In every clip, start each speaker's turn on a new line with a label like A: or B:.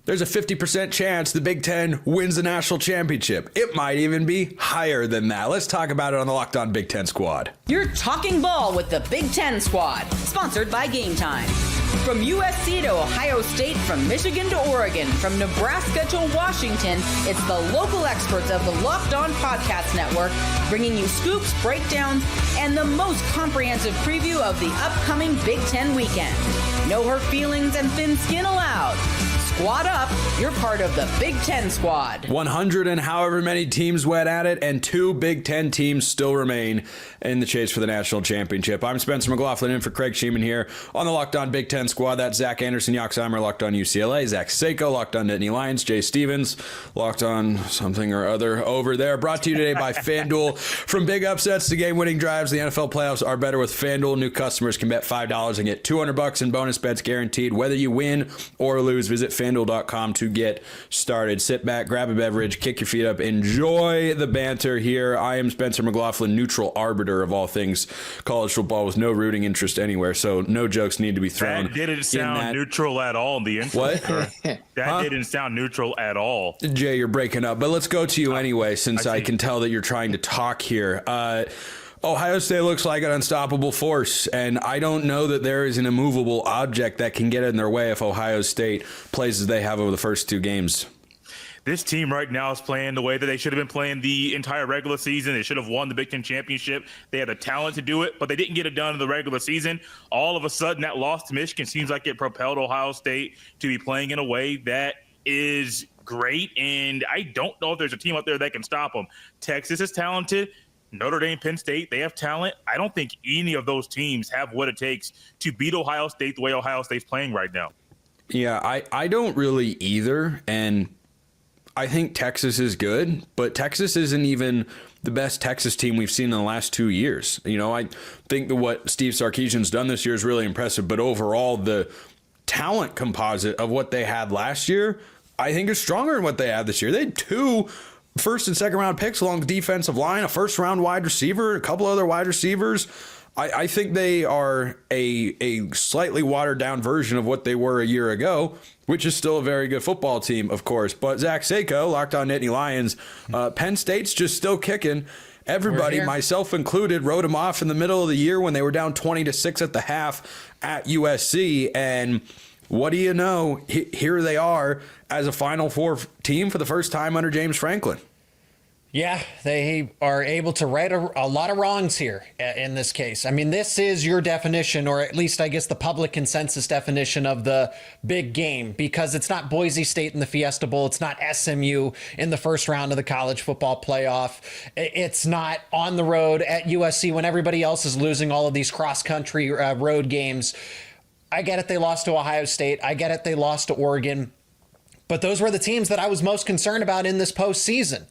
A: there's a 50% chance the Big Ten wins the national championship. It might even be higher than that. Let's talk about it on the Locked On Big Ten Squad.
B: You're talking ball with the Big Ten Squad, sponsored by Game Time. From USC to Ohio State, from Michigan to Oregon, from Nebraska to Washington, it's the local experts of the Locked On Podcast Network bringing you scoops, breakdowns, and the most comprehensive preview of the upcoming Big Ten weekend. No hurt feelings and thin skin allowed. Squad up, you're part of the Big Ten Squad.
A: 100 and however many teams went at it, and 2 Big Ten teams still remain in the chase for the national championship. I'm Spencer McLaughlin in for Craig Shemon here on the Locked On Big Ten Squad. That's Zach Anderson, Yoxheimer, Locked On UCLA, Zach Seiko, Locked On Nittany Lions, Jay Stevens, Locked On something or other over there. Brought to you today by FanDuel. From big upsets to game-winning drives, the NFL playoffs are better with FanDuel. New customers can bet $5 and get $200 in bonus bets guaranteed. Whether you win or lose, visit FanDuel.com to get started. Sit back, grab a beverage, kick your feet up, enjoy the banter here. I am Spencer McLaughlin, neutral arbiter of all things college football with no rooting interest anywhere, so no jokes need to be thrown.
C: That didn't sound neutral at all in the intro.
A: What?
C: That didn't sound neutral at all.
A: Jay, you're breaking up, but let's go to you anyway, since I can tell that you're trying to talk here. Ohio State looks like an unstoppable force, and I don't know that there is an immovable object that can get in their way if Ohio State plays as they have over the first 2 games.
C: This team right now is playing the way that they should have been playing the entire regular season. They should have won the Big Ten championship. They had the talent to do it, but they didn't get it done in the regular season. All of a sudden, that loss to Michigan seems like it propelled Ohio State to be playing in a way that is great, and I don't know if there's a team out there that can stop them. Texas is talented. Notre Dame, Penn State, they have talent. I don't think any of those teams have what it takes to beat Ohio State the way Ohio State's playing right now.
A: Yeah, I don't really either, and I think Texas is good, but Texas isn't even the best Texas team we've seen in the last 2 years. You know, I think that what Steve Sarkisian's done this year is really impressive, but overall the talent composite of what they had last year, I think is stronger than what they had this year. They had 2 first and second round picks along the defensive line, a first round wide receiver, a couple other wide receivers. I think they are a slightly watered down version of what they were a year ago, which is still a very good football team, of course. But Zach Seiko, Locked On Nittany Lions, Penn State's just still kicking. Everybody, myself included, wrote them off in the middle of the year when they were down 20-6 at the half at USC. And what do you know? Here they are as a Final Four team for the first time under James Franklin.
D: Yeah, they are able to right a lot of wrongs here in this case. I mean, this is your definition, or at least I guess the public consensus definition of the big game, because it's not Boise State in the Fiesta Bowl. It's not SMU in the first round of the college football playoff. It's not on the road at USC when everybody else is losing all of these cross-country road games. I get it, they lost to Ohio State. I get it, they lost to Oregon. But those were the teams that I was most concerned about in this postseason.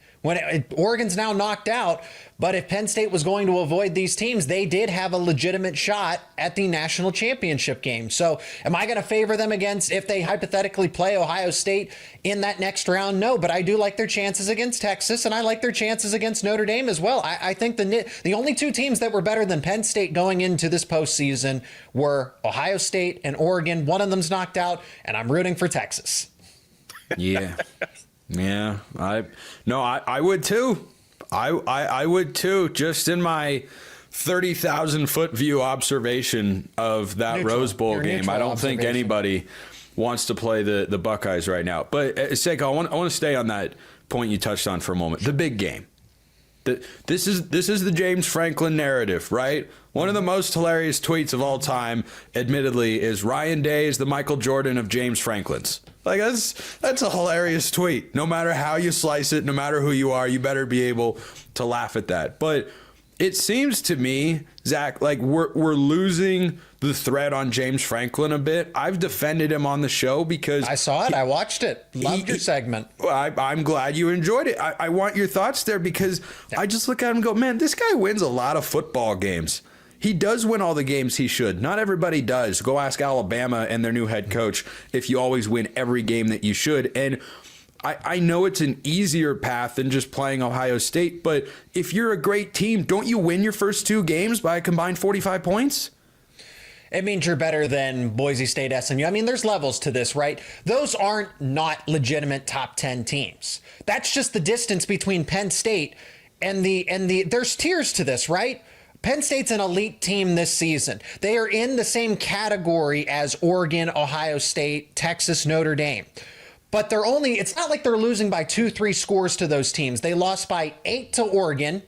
D: Oregon's now knocked out, but if Penn State was going to avoid these teams, they did have a legitimate shot at the national championship game. So am I going to favor them against, if they hypothetically play Ohio State in that next round? No, but I do like their chances against Texas, and I like their chances against Notre Dame as well. I think the only 2 teams that were better than Penn State going into this postseason were Ohio State and Oregon. One of them's knocked out, and I'm rooting for Texas.
A: Yeah. Yeah, I would too. I would too, just in my 30,000 foot view observation of that Rose Bowl game. I don't think anybody wants to play the Buckeyes right now. But Seiko, I want to stay on that point you touched on for a moment. The big game. This is the James Franklin narrative, right? One of the most hilarious tweets of all time, admittedly, is Ryan Day is the Michael Jordan of James Franklin's. Like, that's a hilarious tweet. No matter how you slice it, no matter who you are, you better be able to laugh at that. But it seems to me, Zach, like we're losing the thread on James Franklin a bit. I've defended him on the show because
D: I saw it. I watched it. Loved your segment.
A: I'm glad you enjoyed it. I want your thoughts there because I just look at him and go, man, this guy wins a lot of football games. He does win all the games he should. Not everybody does. Go ask Alabama and their new head coach if you always win every game that you should. And I know it's an easier path than just playing Ohio State, but if you're a great team, don't you win your first 2 games by a combined 45 points?
D: It means you're better than Boise State, SMU. I mean, there's levels to this, right? Those aren't not legitimate top 10 teams. That's just the distance between Penn State and there's tiers to this, right? Penn State's an elite team this season. They are in the same category as Oregon, Ohio State, Texas, Notre Dame. But it's not like they're losing by 2-3 scores to those teams. They lost by 8 to Oregon.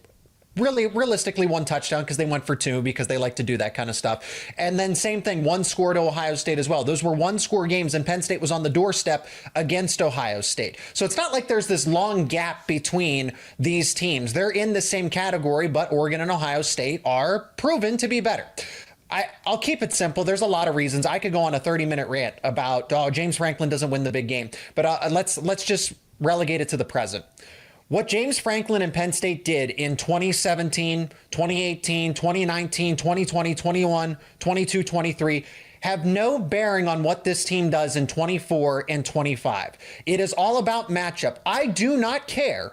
D: Really, realistically, 1 touchdown because they went for 2 because they like to do that kind of stuff. And then same thing, 1 score to Ohio State as well. Those were 1-score games, and Penn State was on the doorstep against Ohio State. So it's not like there's this long gap between these teams. They're in the same category, but Oregon and Ohio State are proven to be better. I'll keep it simple. There's a lot of reasons. I could go on a 30-minute rant about, James Franklin doesn't win the big game. But let's just relegate it to the present. What James Franklin and Penn State did in 2017, 2018, 2019, 2020, 21, 22, 23 have no bearing on what this team does in 24 and 25. It is all about matchup. I do not care.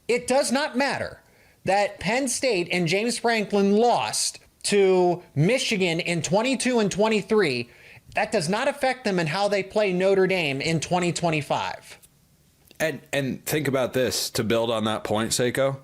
D: It does not matter that Penn State and James Franklin lost to Michigan in 22 and 23. That does not affect them in how they play Notre Dame in 2025.
A: And think about this, to build on that point, Seiko.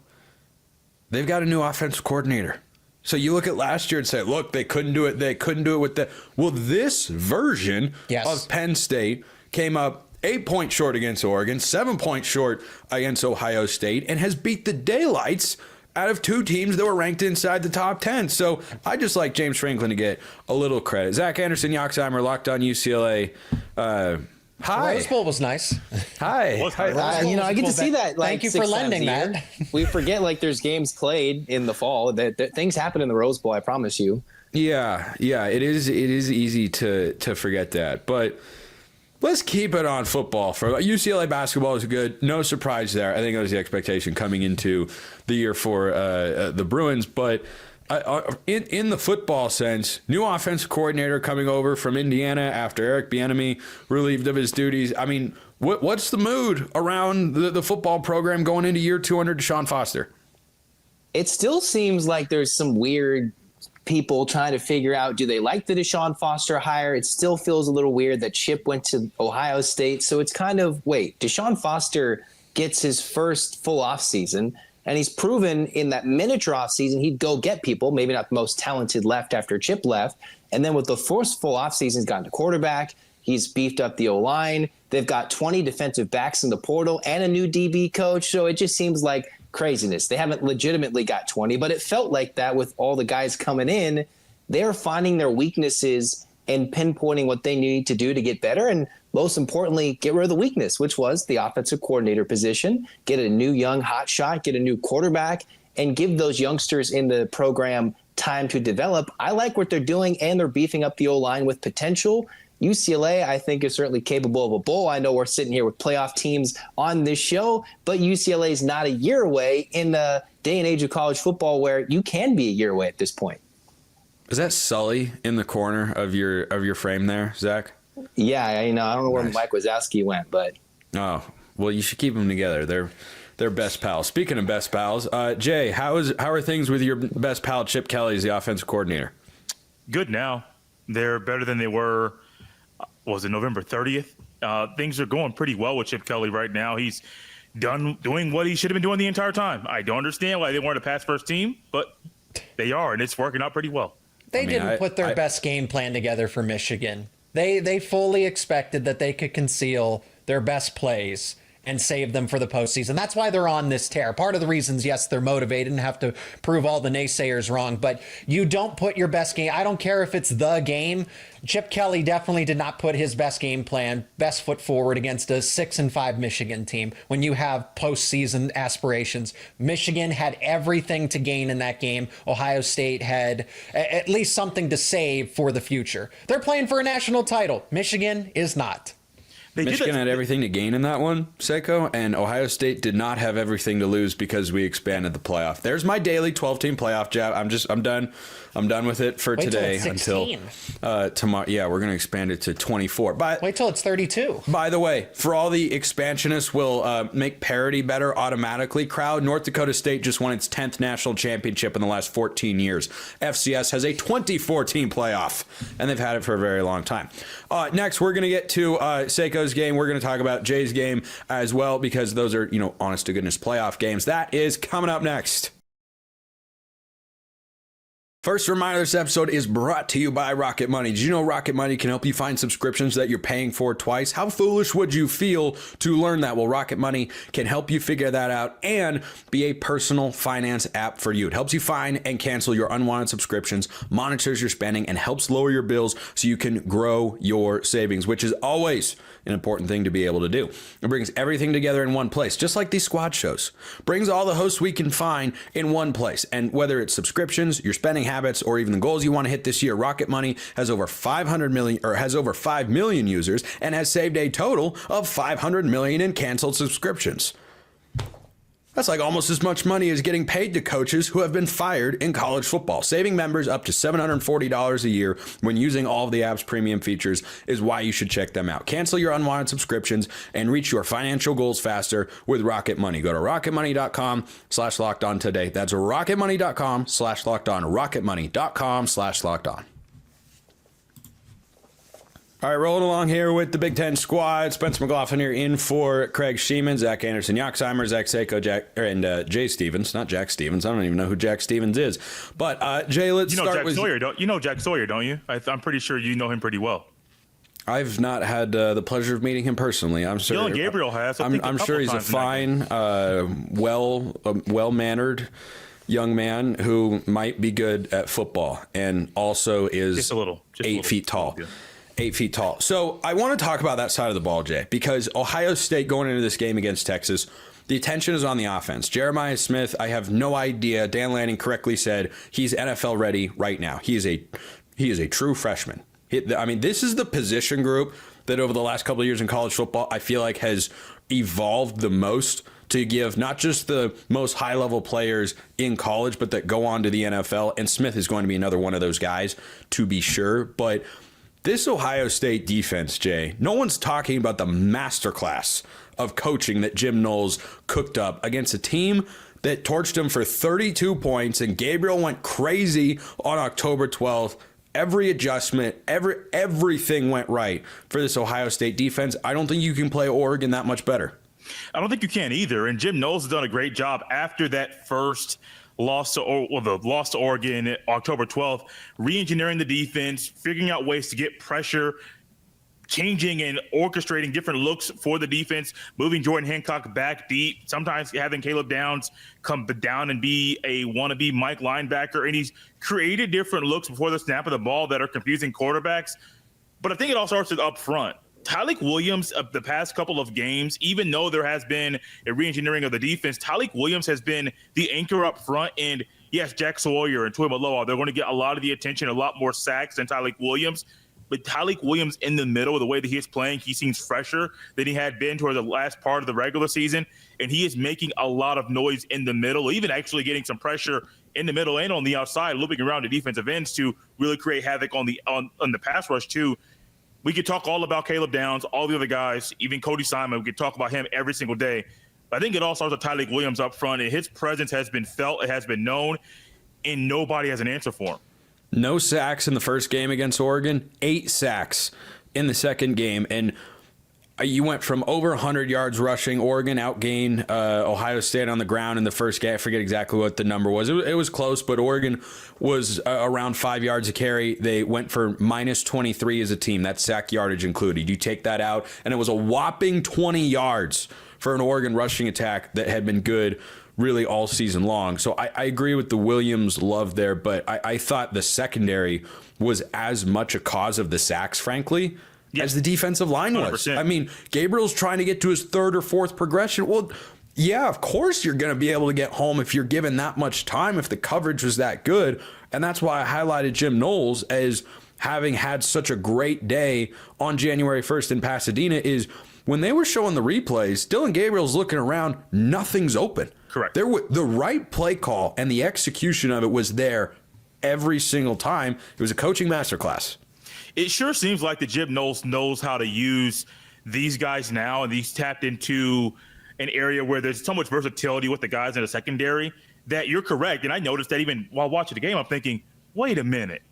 A: They've got a new offensive coordinator. So you look at last year and say, look, they couldn't do it. They couldn't do it with the... Well, this version of Penn State came up 8 points short against Oregon, 7 points short against Ohio State, and has beat the daylights out of 2 teams that were ranked inside the top 10. So I just like James Franklin to get a little credit. Zach Anderson, Yoxheimer, Locked On UCLA. Hi.
D: Rose Bowl was nice.
A: Hi.
E: I get to see that.
D: Thank you for lending that.
E: We forget there's games played in the fall. That things happen in the Rose Bowl. I promise you.
A: Yeah. It is easy to forget that, but let's keep it on football. For UCLA basketball is good. No surprise there. I think that was the expectation coming into the year for the Bruins, but. In the football sense, new offensive coordinator coming over from Indiana after Eric Bieniemy relieved of his duties. I mean, what's the mood around the football program going into year 2 under Deshaun Foster?
E: It still seems like there's some weird people trying to figure out, do they like the Deshaun Foster hire? It still feels a little weird that Chip went to Ohio State. So it's kind of, wait, Deshaun Foster gets his first full offseason. And he's proven in that miniature offseason, he'd go get people, maybe not the most talented left after Chip left. And then with the first full offseason, he's gotten a quarterback. He's beefed up the O-line. They've got 20 defensive backs in the portal and a new DB coach. So it just seems like craziness. They haven't legitimately got 20, but it felt like that with all the guys coming in. They're finding their weaknesses and pinpointing what they need to do to get better. And most importantly, get rid of the weakness, which was the offensive coordinator position, get a new young hot shot, get a new quarterback, and give those youngsters in the program time to develop. I like what they're doing, and they're beefing up the O-line with potential. UCLA, I think, is certainly capable of a bowl. I know we're sitting here with playoff teams on this show, but UCLA is not a year away in the day and age of college football where you can be a year away at this point.
A: Is that Sully in the corner of your frame there, Zach?
E: Yeah, I don't know where Mike Wazowski went, but
A: oh, well, you should keep them together. They're best pals. Speaking of best pals, Jay, how are things with your best pal Chip Kelly as the offensive coordinator?
C: Good now. They're better than they were. Was it November 30th? Things are going pretty well with Chip Kelly right now. He's doing what he should have been doing the entire time. I don't understand why they weren't a pass first team, but they are, and it's working out pretty well.
D: They didn't put their best game plan together for Michigan. They fully expected that they could conceal their best plays and save them for the postseason. That's why they're on this tear. Part of the reasons, yes, they're motivated and have to prove all the naysayers wrong, but you don't put your best game. I don't care if it's the game. Chip Kelly definitely did not put his best game plan, best foot forward against a 6-5 Michigan team when you have postseason aspirations. Michigan had everything to gain in that game. Ohio State had at least something to save for the future. They're playing for a national title. Michigan is not.
A: Michigan had everything to gain in that one, Seiko, and Ohio State did not have everything to lose because we expanded the playoff. There's my daily 12-team playoff jab. I'm done. I'm done with it for today until tomorrow. Yeah, we're going to expand it to 24. But
D: wait till it's 32.
A: By the way, for all the expansionists will make parity better automatically, crowd, North Dakota State just won its 10th national championship in the last 14 years. FCS has a 24-team playoff, and they've had it for a very long time. Next, we're going to get to Seiko's game. We're going to talk about Jay's game as well, because those are, honest to goodness playoff games. That is coming up next. First reminder, this episode is brought to you by Rocket Money. Did you know Rocket Money can help you find subscriptions that you're paying for twice? How foolish would you feel to learn that? Well, Rocket Money can help you figure that out and be a personal finance app for you. It helps you find and cancel your unwanted subscriptions, monitors your spending, and helps lower your bills so you can grow your savings, which is always an important thing to be able to do. It brings everything together in one place, just like these squad shows. Brings all the hosts we can find in one place. And whether it's subscriptions, your spending habits, or even the goals you want to hit this year, Rocket Money has over 5 million users and has saved a total of 500 million in canceled subscriptions. That's like almost as much money as getting paid to coaches who have been fired in college football. Saving members up to $740 a year when using all of the app's premium features is why you should check them out. Cancel your unwanted subscriptions and reach your financial goals faster with Rocket Money. Go to rocketmoney.com/lockedon today. That's rocketmoney.com/lockedon. rocketmoney.com/lockedon. All right, rolling along here with the Big Ten squad. Spencer McLaughlin here in for Craig Shemon, Zach Anderson, Yoxheimer, Zach Seiko, and Jay Stevens. Not Jack Stevens. I don't even know who Jack Stevens is. But Jay, let's start
C: Jack
A: with
C: Sawyer. You know Jack Sawyer, don't you? I'm pretty sure you know him pretty well.
A: I've not had the pleasure of meeting him personally. I'm sure
C: Dylan Gabriel has.
A: I'm sure he's a fine, well-mannered young man who might be good at football and also is
C: just
A: 8 feet tall. 8 feet tall. So I want to talk about that side of the ball, Jay, because Ohio State going into this game against Texas, the attention is on the offense. Jeremiah Smith, I have no idea. Dan Lanning correctly said he's NFL ready right now. He is a true freshman. This is the position group that over the last couple of years in college football, I feel like has evolved the most to give not just the most high-level players in college, but that go on to the NFL. And Smith is going to be another one of those guys, to be sure. But this Ohio State defense, Jay, no one's talking about the masterclass of coaching that Jim Knowles cooked up against a team that torched him for 32 points, and Gabriel went crazy on October 12th. Every adjustment, everything went right for this Ohio State defense. I don't think you can play Oregon that much better.
C: I don't think you can either. And Jim Knowles has done a great job after that first loss to Oregon October 12th, re-engineering the defense, figuring out ways to get pressure, changing and orchestrating different looks for the defense, moving Jordan Hancock back deep, sometimes having Caleb Downs come down and be a wannabe Mike linebacker. And he's created different looks before the snap of the ball that are confusing quarterbacks. But I think it all starts with up front. Tyleik Williams, of the past couple of games, even though there has been a re-engineering of the defense, Tyleik Williams has been the anchor up front. And yes, Jack Sawyer and Toy Maloa, they're going to get a lot of the attention, a lot more sacks than Tyleik Williams. But Tyleik Williams in the middle, the way that he is playing, he seems fresher than he had been toward the last part of the regular season. And he is making a lot of noise in the middle, even actually getting some pressure in the middle and on the outside, looping around the defensive ends to really create havoc on the pass rush too. We could talk all about Caleb Downs, all the other guys, even Cody Simon. We could talk about him every single day. But I think it all starts with Tyleik Williams up front, and his presence has been felt, it has been known, and nobody has an answer for him.
A: No sacks in the first game against Oregon, 8 sacks in the second game. And you went from over 100 yards rushing. Oregon outgained Ohio State on the ground in the first game. I forget exactly what the number was. It was close, but Oregon was around 5 yards a carry. They went for minus 23 as a team. That's sack yardage included. You take that out, and it was a whopping 20 yards for an Oregon rushing attack that had been good really all season long. So I agree with the Williams love there, but I thought the secondary was as much a cause of the sacks, frankly, as the defensive line was. 100%. I mean, Gabriel's trying to get to his third or fourth progression. Well, yeah, of course you're going to be able to get home if you're given that much time, if the coverage was that good. And that's why I highlighted Jim Knowles as having had such a great day on January 1st in Pasadena is when they were showing the replays, Dylan Gabriel's looking around, nothing's open.
C: Correct.
A: The right play call and the execution of it was there every single time. It was a coaching masterclass.
C: It sure seems like the Jim knows how to use these guys now, and he's tapped into an area where there's so much versatility with the guys in the secondary that you're correct. And I noticed that even while watching the game, I'm thinking, wait a minute.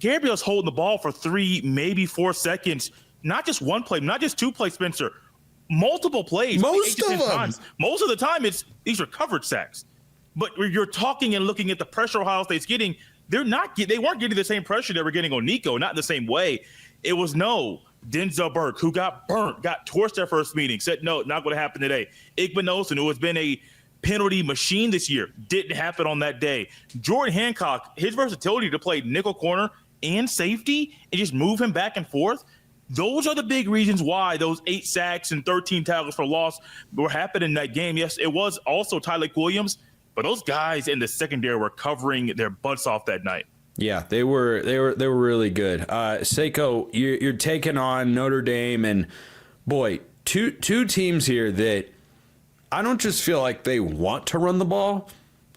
C: Gabriel's holding the ball for 3, maybe 4 seconds. Not just one play, not just 2 plays, Spencer. Multiple plays.
A: Most of them.
C: Times. Most of the time, these are covered sacks. But you're talking and looking at the pressure Ohio State's getting. They weren't getting the same pressure they were getting on Nico, not in the same way. It was Denzel Burke, who got burnt, got torched their first meeting, said no, not going to happen today. Igbenogson, who has been a penalty machine this year, didn't happen on that day. Jordan Hancock, his versatility to play nickel corner and safety and just move him back and forth, those are the big reasons why those 8 sacks and 13 tackles for loss were happening in that game. Yes, it was also Tyler Williams, but those guys in the secondary were covering their butts off that night.
A: Yeah, they were really good. Seiko, you're taking on Notre Dame, and boy, two teams here that I don't just feel like they want to run the ball.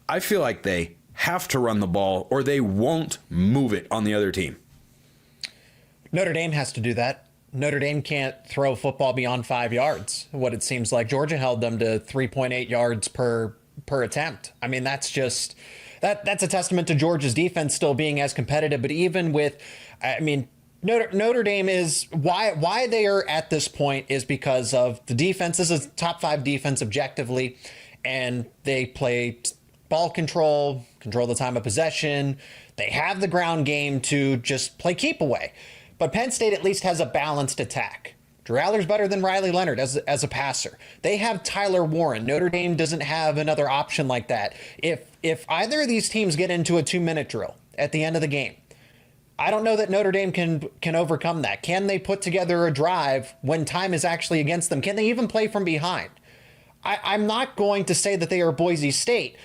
A: I feel like they have to run the ball or they won't move it on the other team.
D: Notre Dame has to do that. Notre Dame can't throw football beyond 5 yards. What it seems like Georgia held them to 3.8 yards per attempt. I mean, that's just that's a testament to Georgia's defense still being as competitive. But even with, I mean, Notre Dame is why they are at this point is because of the defense. This is top 5 defense objectively, and they play ball control the time of possession. They have the ground game to just play keep away. But Penn State at least has a balanced attack. Drew Allar's better than Riley Leonard as a passer. They have Tyler Warren. Notre Dame doesn't have another option like that. If either of these teams get into a 2-minute drill at the end of the game, I don't know that Notre Dame can overcome that. Can they put together a drive when time is actually against them? Can they even play from behind? I'm not going to say that they are Boise State.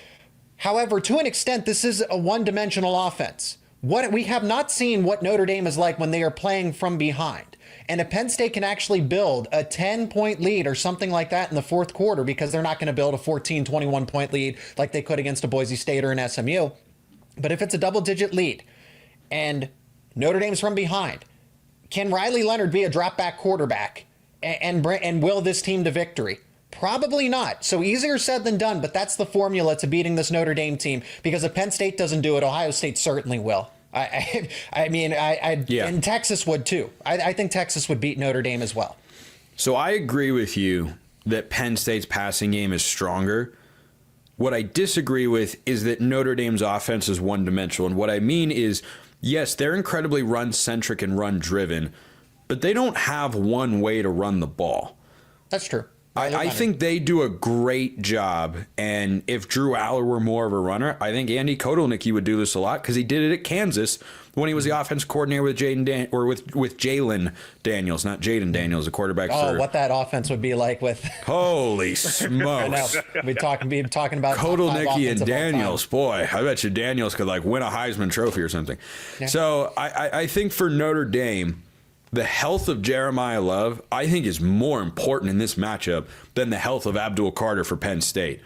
D: However, to an extent, this is a one-dimensional offense. We have not seen what Notre Dame is like when they are playing from behind. And if Penn State can actually build a 10-point lead or something like that in the fourth quarter, because they're not going to build a 14, 21-point lead like they could against a Boise State or an SMU. But if it's a double-digit lead and Notre Dame's from behind, can Riley Leonard be a drop-back quarterback and will this team to victory? Probably not. So easier said than done, but that's the formula to beating this Notre Dame team, because if Penn State doesn't do it, Ohio State certainly will. And Texas would too. I think Texas would beat Notre Dame as well.
A: So I agree with you that Penn State's passing game is stronger. What I disagree with is that Notre Dame's offense is one-dimensional. And what I mean is, yes, they're incredibly run-centric and run-driven, but they don't have one way to run the ball.
D: That's true.
A: I think they do a great job, and if Drew Aller were more of a runner, I think Andy Kotelnicki would do this a lot because he did it at Kansas when he was the offense coordinator with with Jalen Daniels, not Jaden Daniels, the quarterback.
D: What that offense would be like with
A: holy smokes!
D: I know. Be talking about
A: Kotelnicki and Daniels. Boy, I bet you Daniels could win a Heisman Trophy or something. Yeah. So I think for Notre Dame, the health of Jeremiah Love, I think, is more important in this matchup than the health of Abdul Carter for Penn State.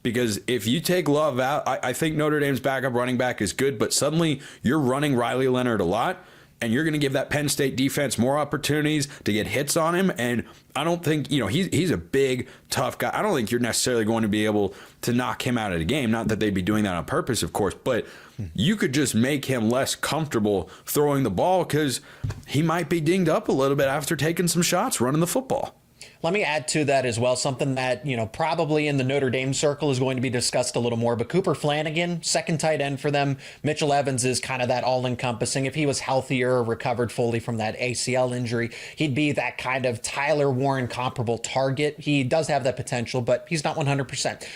A: Because if you take Love out, I think Notre Dame's backup running back is good, but suddenly you're running Riley Leonard a lot, and you're going to give that Penn State defense more opportunities to get hits on him. And I don't think, he's a big, tough guy. I don't think you're necessarily going to be able to knock him out of the game. Not that they'd be doing that on purpose, of course, but you could just make him less comfortable throwing the ball because he might be dinged up a little bit after taking some shots running the football.
D: Let me add to that as well, something that, probably in the Notre Dame circle is going to be discussed a little more, but Cooper Flanagan, second tight end for them. Mitchell Evans is kind of that all-encompassing. If he was healthier, recovered fully from that ACL injury, he'd be that kind of Tyler Warren comparable target. He does have that potential, but he's not 100%.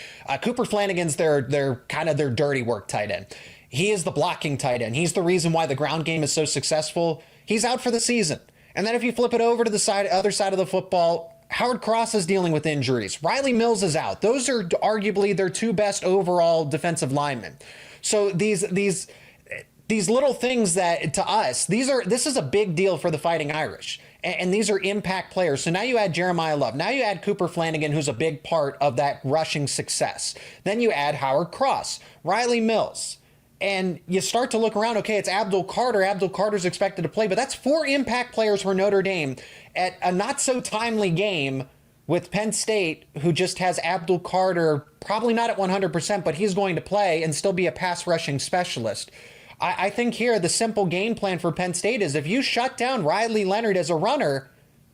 D: Cooper Flanagan's their kind of their dirty work tight end. He is the blocking tight end. He's the reason why the ground game is so successful. He's out for the season. And then if you flip it over to the other side of the football, Howard Cross is dealing with injuries. Riley Mills is out. Those are arguably their 2 best overall defensive linemen. So these little things that to us, this is a big deal for the Fighting Irish. And these are impact players. So now you add Jeremiah Love. Now you add Cooper Flanagan, who's a big part of that rushing success. Then you add Howard Cross, Riley Mills. And you start to look around, okay, it's Abdul Carter. Abdul Carter's expected to play, but that's 4 impact players for Notre Dame at a not so timely game with Penn State, who just has Abdul Carter, probably not at 100%, but he's going to play and still be a pass rushing specialist. I think here the simple game plan for Penn State is if you shut down Riley Leonard as a runner,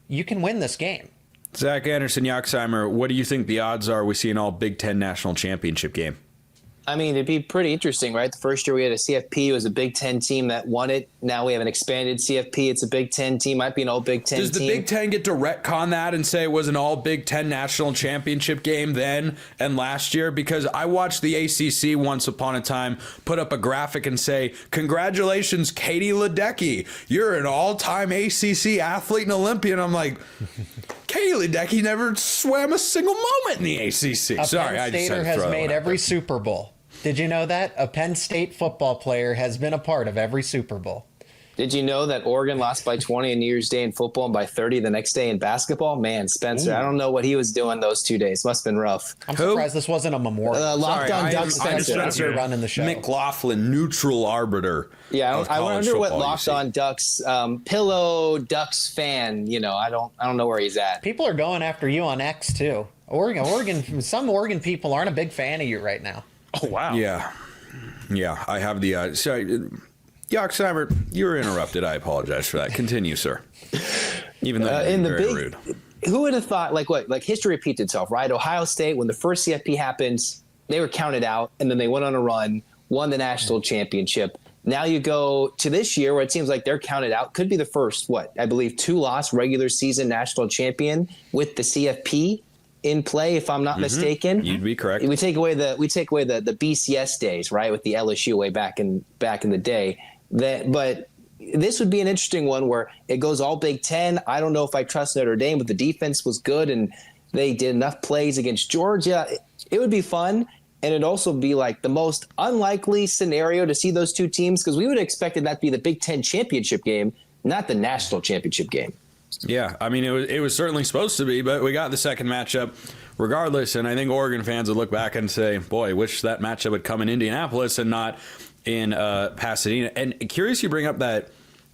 D: you can win this game.
A: Zach Anderson, Yoxheimer, what do you think the odds are we see an all Big Ten national championship game?
E: I mean, it'd be pretty interesting, right? The first year we had a CFP, it was a Big Ten team that won it. Now we have an expanded CFP. It's a Big Ten team. Might be an all Big Ten team.
A: Does the Big Ten get to retcon that and say it was an all Big Ten national championship game then and last year? Because I watched the ACC once upon a time put up a graphic and say, congratulations, Katie Ledecky. You're an all-time ACC athlete and Olympian. I'm like, Katie Ledecky never swam a single moment in the ACC.
D: A
A: Sorry,
D: Penn
A: I just
D: Stater
A: had to
D: has
A: throw that
D: made
A: one out
D: every
A: there.
D: Super Bowl. Did you know that? A Penn State football player has been a part of every Super Bowl.
E: Did you know that Oregon lost by 20 on New Year's Day in football and by 30 the next day in basketball? Man, Spencer, I don't know what he was doing those 2 days. Must have been rough.
D: I'm surprised this wasn't a memorial.
E: Locked on
A: I
E: Duck
A: am
E: Spencer.
D: Spencer running the show.
A: McLaughlin, neutral arbiter.
E: Yeah,
A: of
E: I
A: college
E: wonder what
A: football, you
E: Locked
A: see.
E: on Ducks pillow Ducks fan. You know, I don't know where he's at.
D: People are going after you on X too. Oregon. Some Oregon people aren't a big fan of you right now.
C: Oh, wow.
A: Yeah, I have the sorry, Yoxheimer, you were interrupted. I apologize for that. Continue, sir. Even though
E: in
A: you're
E: the
A: very
E: big,
A: rude.
E: who would have thought? Like history repeats itself, right? Ohio State, when the first CFP happened, they were counted out, and then they went on a run, won the national championship. Now you go to this year where it seems like they're counted out. Could be the first, I believe, 2-loss regular season national champion with the CFP in play, if I'm not mistaken.
A: You'd be correct.
E: We take away the BCS days, right, with the LSU way back in the day. But this would be an interesting one where it goes all Big Ten. I don't know if I trust Notre Dame, but the defense was good and they did enough plays against Georgia. It would be fun, and it'd also be like the most unlikely scenario to see those two teams, because we would have expected that to be the Big Ten championship game, not the national championship game.
A: Yeah, I mean, it was certainly supposed to be, but we got the second matchup regardless, and I think Oregon fans would look back and say, boy, wish that matchup would come in Indianapolis and not in Pasadena. And curious you bring up that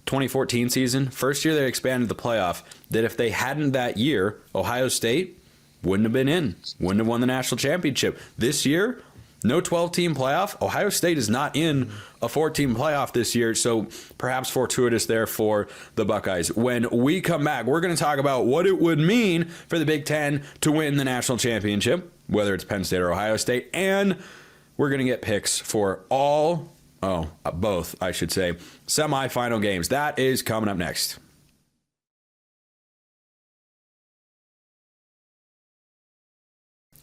A: 2014 season, first year they expanded the playoff, that if they hadn't that year, Ohio State wouldn't have been in, wouldn't have won the national championship. This year, no 12-team playoff. Ohio State is not in a 14 playoff this year, so perhaps fortuitous there for the Buckeyes. When we come back, we're going to talk about what it would mean for the Big Ten to win the national championship, whether it's Penn State or Ohio State, and we're going to get picks for both, I should say, semifinal games. That is coming up next.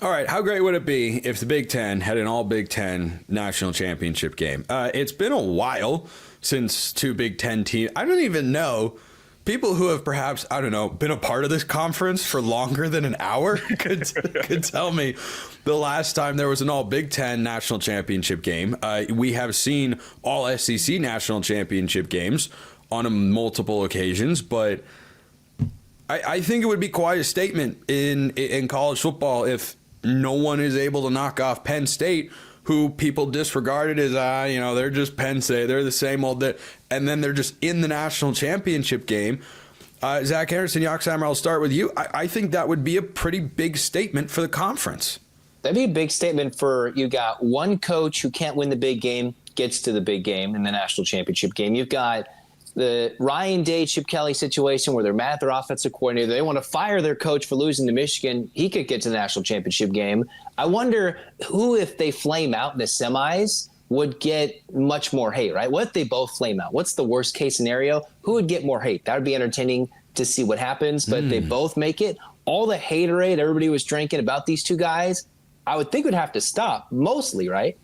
A: All right, how great would it be if the Big Ten had an all Big Ten national championship game? It's been a while since two Big Ten teams. I don't even know. People who have perhaps, I don't know, been a part of this conference for longer than an hour could tell me the last time there was an all Big Ten national championship game. We have seen all SEC national championship games on multiple occasions, but I think it would be quite a statement in college football if no one is able to knock off Penn State, who people disregarded as, they're just Penn State. They're the same old, and then they're just in the national championship game. Zach Anderson, Yoxheimer, I'll start with you. I think that would be a pretty big statement for the conference.
E: That'd be a big statement for, you got one coach who can't win the big game, gets to the big game in the national championship game. You've got the Ryan Day, Chip Kelly situation where they're mad at their offensive coordinator. They want to fire their coach for losing to Michigan. He could get to the national championship game. I wonder who, if they flame out in the semis, would get much more hate, right? What if they both flame out? What's the worst case scenario? Who would get more hate? That would be entertaining to see what happens, but they both make it. All the haterade everybody was drinking about these two guys, I would think would have to stop mostly, right?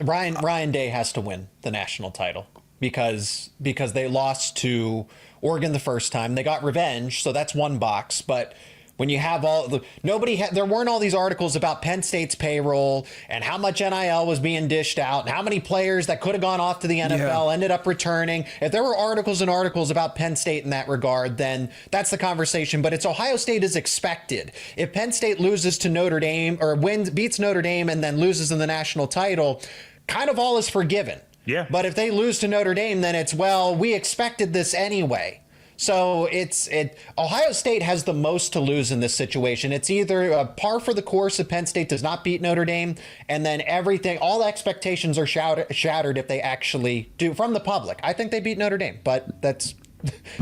D: Ryan Day has to win the national title because they lost to Oregon the first time. They got revenge, so that's one box. But when you have there weren't all these articles about Penn State's payroll and how much NIL was being dished out and how many players that could have gone off to the NFL ended up returning. If there were articles and articles about Penn State in that regard, then that's the conversation. But it's Ohio State is expected. If Penn State loses to Notre Dame or beats Notre Dame and then loses in the national title, kind of all is forgiven.
C: Yeah.
D: But if they lose to Notre Dame, then it's, well, we expected this anyway. So Ohio State has the most to lose in this situation. It's either a par for the course if Penn State does not beat Notre Dame, and then all expectations are shattered if they actually do from the public. I think they beat Notre Dame, but that's...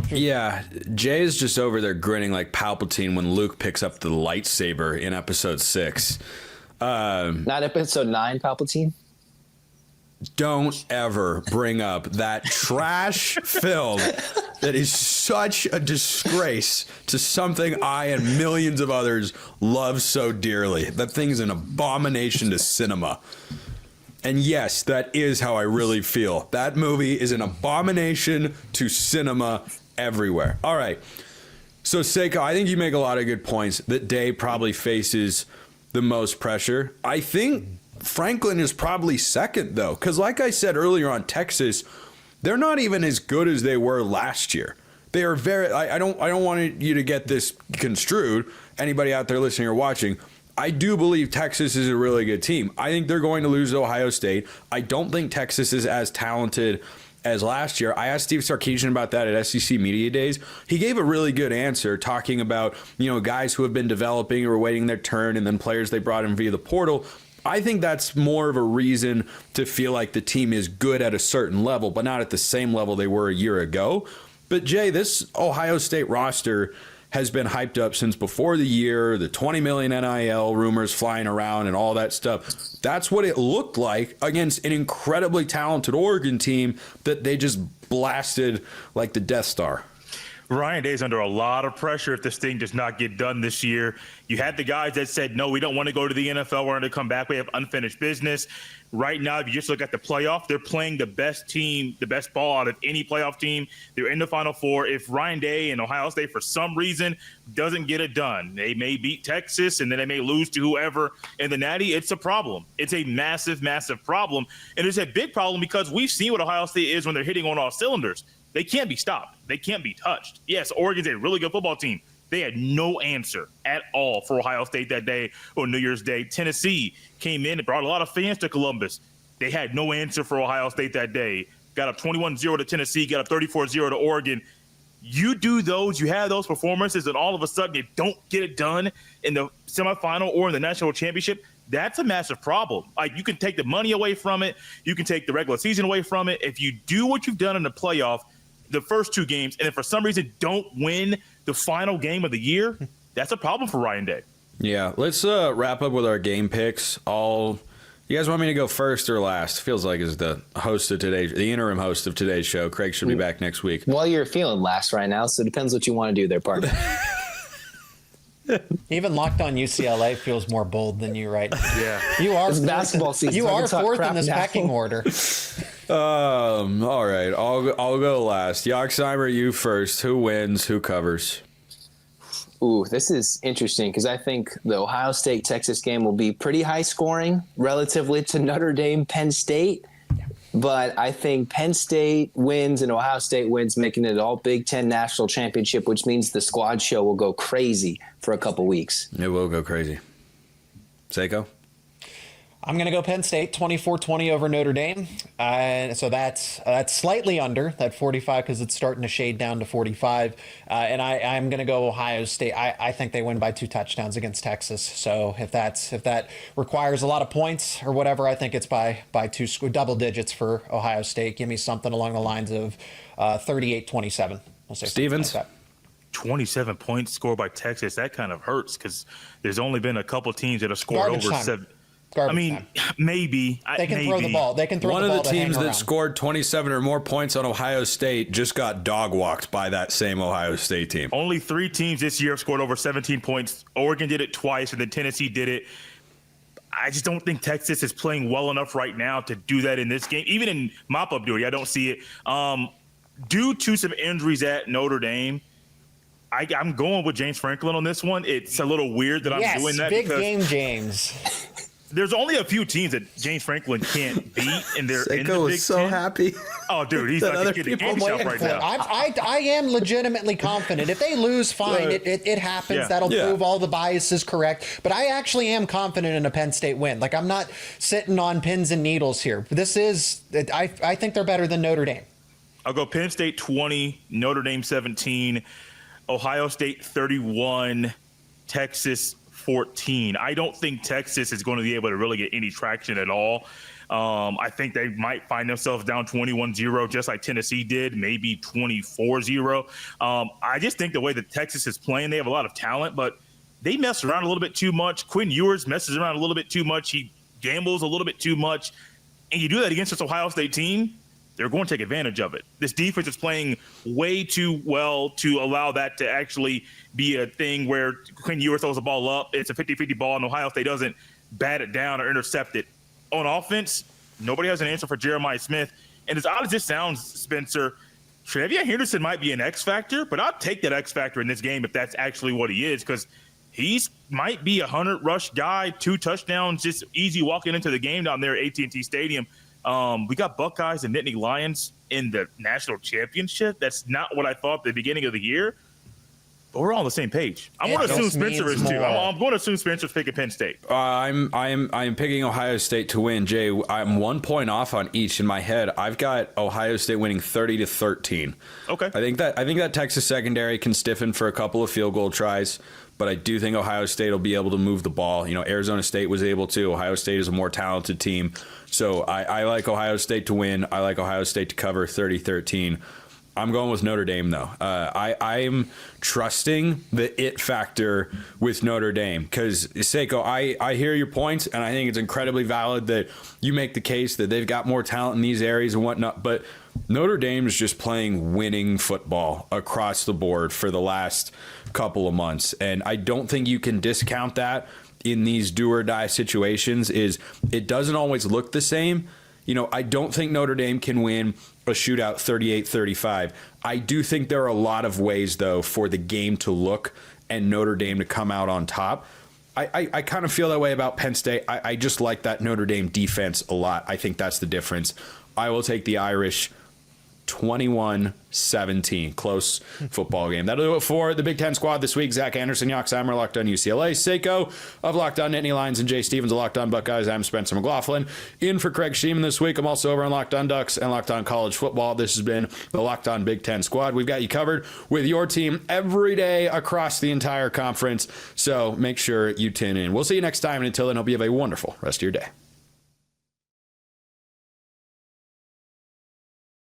A: Yeah, Jay is just over there grinning like Palpatine when Luke picks up the lightsaber in episode 6.
E: Not episode 9, Palpatine?
A: Don't ever bring up that trash film that is such a disgrace to something I and millions of others love so dearly. That thing's an abomination to cinema. And yes, that is how I really feel. That movie is an abomination to cinema everywhere. All right. So, Seiko, I think you make a lot of good points that Day probably faces the most pressure. I think Franklin is probably second, though, because like I said earlier on Texas, they're not even as good as they were last year. They are very. I don't want you to get this construed. Anybody out there listening or watching, I do believe Texas is a really good team. I think they're going to lose to Ohio State. I don't think Texas is as talented as last year. I asked Steve Sarkisian about that at SEC Media Days. He gave a really good answer talking about, guys who have been developing or waiting their turn and then players they brought in via the portal. I think that's more of a reason to feel like the team is good at a certain level, but not at the same level they were a year ago. But Jay, this Ohio State roster has been hyped up since before the year, the 20 million NIL rumors flying around and all that stuff. That's what it looked like against an incredibly talented Oregon team that they just blasted like the Death Star.
C: Ryan Day's under a lot of pressure if this thing does not get done this year. You had the guys that said, no, we don't want to go to the NFL. We're going to come back. We have unfinished business. Right now, if you just look at the playoff, they're playing the best team, the best ball out of any playoff team. They're in the Final Four. If Ryan Day and Ohio State, for some reason, doesn't get it done, they may beat Texas and then they may lose to whoever in the Natty. It's a problem. It's a massive, massive problem. And it's a big problem because we've seen what Ohio State is when they're hitting on all cylinders. They can't be stopped. They can't be touched. Yes, Oregon's a really good football team. They had no answer at all for Ohio State that day on New Year's Day. Tennessee came in and brought a lot of fans to Columbus. They had no answer for Ohio State that day. Got up 21-0 to Tennessee, got up 34-0 to Oregon. You do those, you have those performances, and all of a sudden you don't get it done in the semifinal or in the national championship. That's a massive problem. Like, you can take the money away from it. You can take the regular season away from it. If you do what you've done in the playoff, the first two games, and if for some reason don't win the final game of the year, that's a problem for Ryan Day.
A: Yeah, let's wrap up with our game picks. You guys want me to go first or last? Feels like as the host of the interim host of today's show. Craig should be back next week.
E: Well, you're feeling last right now, so it depends what you want to do there, partner.
D: Even Locked On UCLA feels more bold than you right now.
C: Yeah.
D: You are
E: It's basketball season.
D: You
E: so
D: are fourth in this pecking order.
A: All right, I'll go last. Yoxheimer, you first. Who wins? Who covers?
E: Ooh, this is interesting because I think the Ohio State-Texas game will be pretty high scoring relatively to Notre Dame, Penn State. But I think Penn State wins and Ohio State wins, making it all Big Ten national championship, which means the squad show will go crazy for a couple weeks.
A: It will go crazy. Seiko?
D: I'm going to go Penn State, 24-20 over Notre Dame. So that's slightly under that 45 because it's starting to shade down to 45. And I'm going to go Ohio State. I think they win by 2 touchdowns against Texas. So if that requires a lot of points or whatever, I think it's by double digits for Ohio State. Give me something along the lines of 38-27. We'll say
A: Stevens?
D: Like
C: 27 points scored by Texas. That kind of hurts because there's only been a couple teams that have scored
D: Garbage
C: over
D: time.
C: 7.
D: Garbage
C: I mean,
D: time.
C: maybe.
D: They can throw the ball. They can throw
A: One
D: the ball
A: of the
D: to hang
A: teams that
D: around.
A: scored 27 or more points on Ohio State just got dog-walked by that same Ohio State team.
C: Only 3 teams this year have scored over 17 points. Oregon did it twice, and then Tennessee did it. I just don't think Texas is playing well enough right now to do that in this game. Even in mop-up duty, I don't see it. Due to some injuries at Notre Dame, I'm going with James Franklin on this one. It's a little weird that I'm doing that.
D: Big game, James.
C: There's only a few teams that James Franklin can't beat, and they're in the
A: Seiko
C: Big
A: is so
C: Ten.
A: happy.
C: Oh, dude, he's like
A: other
C: a kid in a
A: people
C: candy shop right now.
D: I am legitimately confident. If they lose, fine. It happens.
C: Yeah.
D: That'll prove all the biases correct. But I actually am confident in a Penn State win. Like, I'm not sitting on pins and needles here. This is, I think they're better than Notre Dame.
C: I'll go Penn State 20, Notre Dame 17, Ohio State 31, Texas 14. I don't think Texas is going to be able to really get any traction at all. I think they might find themselves down 21-0, just like Tennessee did, maybe 24-0. I just think the way that Texas is playing, they have a lot of talent, but they mess around a little bit too much. Quinn Ewers messes around a little bit too much. He gambles a little bit too much. And you do that against this Ohio State team, they're going to take advantage of it. This defense is playing way too well to allow that to actually be a thing where Quinn Ewers throws the ball up. It's a 50-50 ball, and Ohio State doesn't bat it down or intercept it. On offense, nobody has an answer for Jeremiah Smith. And as odd as this sounds, Spencer, Trevion Henderson might be an X factor, but I'll take that X factor in this game if that's actually what he is, because he's might be a 100-rush guy, 2 touchdowns, just easy walking into the game down there at AT&T Stadium. We got Buckeyes and Nittany Lions in the national championship. That's not what I thought at the beginning of the year. But we're all on the same page. I'm going to assume Spencer is too. I'm going to assume Spencer's picking Penn State.
A: I'm picking Ohio State to win. Jay, I'm 1 point off on each in my head. I've got Ohio State winning 30-13.
C: Okay.
A: I think that Texas secondary can stiffen for a couple of field goal tries, but I do think Ohio State will be able to move the ball. You know, Arizona State was able to. Ohio State is a more talented team. So I like Ohio State to win. I like Ohio State to cover 30-13. I'm going with Notre Dame, though. I'm trusting the it factor with Notre Dame because, Seiko, I hear your points, and I think it's incredibly valid that you make the case that they've got more talent in these areas and whatnot, but Notre Dame is just playing winning football across the board for the last couple of months, and I don't think you can discount that in these do-or-die situations. Is it doesn't always look the same. You know, I don't think Notre Dame can win a shootout 38-35. I do think there are a lot of ways, though, for the game to look and Notre Dame to come out on top. I kind of feel that way about Penn State. I just like that Notre Dame defense a lot. I think that's the difference. I will take the Irish 21-17. Close football game. That'll do it for the Big Ten squad this week. Zach Anderson, Yoxheimer, Locked On UCLA. Seiko of Locked On Nittany Lions and Jay Stevens of Locked On Buckeyes. I'm Spencer McLaughlin. In for Craig Shemon this week. I'm also over on Locked On Ducks and Locked On College Football. This has been the Locked On Big Ten squad. We've got you covered with your team every day across the entire conference. So make sure you tune in. We'll see you next time. And until then, hope you have a wonderful rest of your day.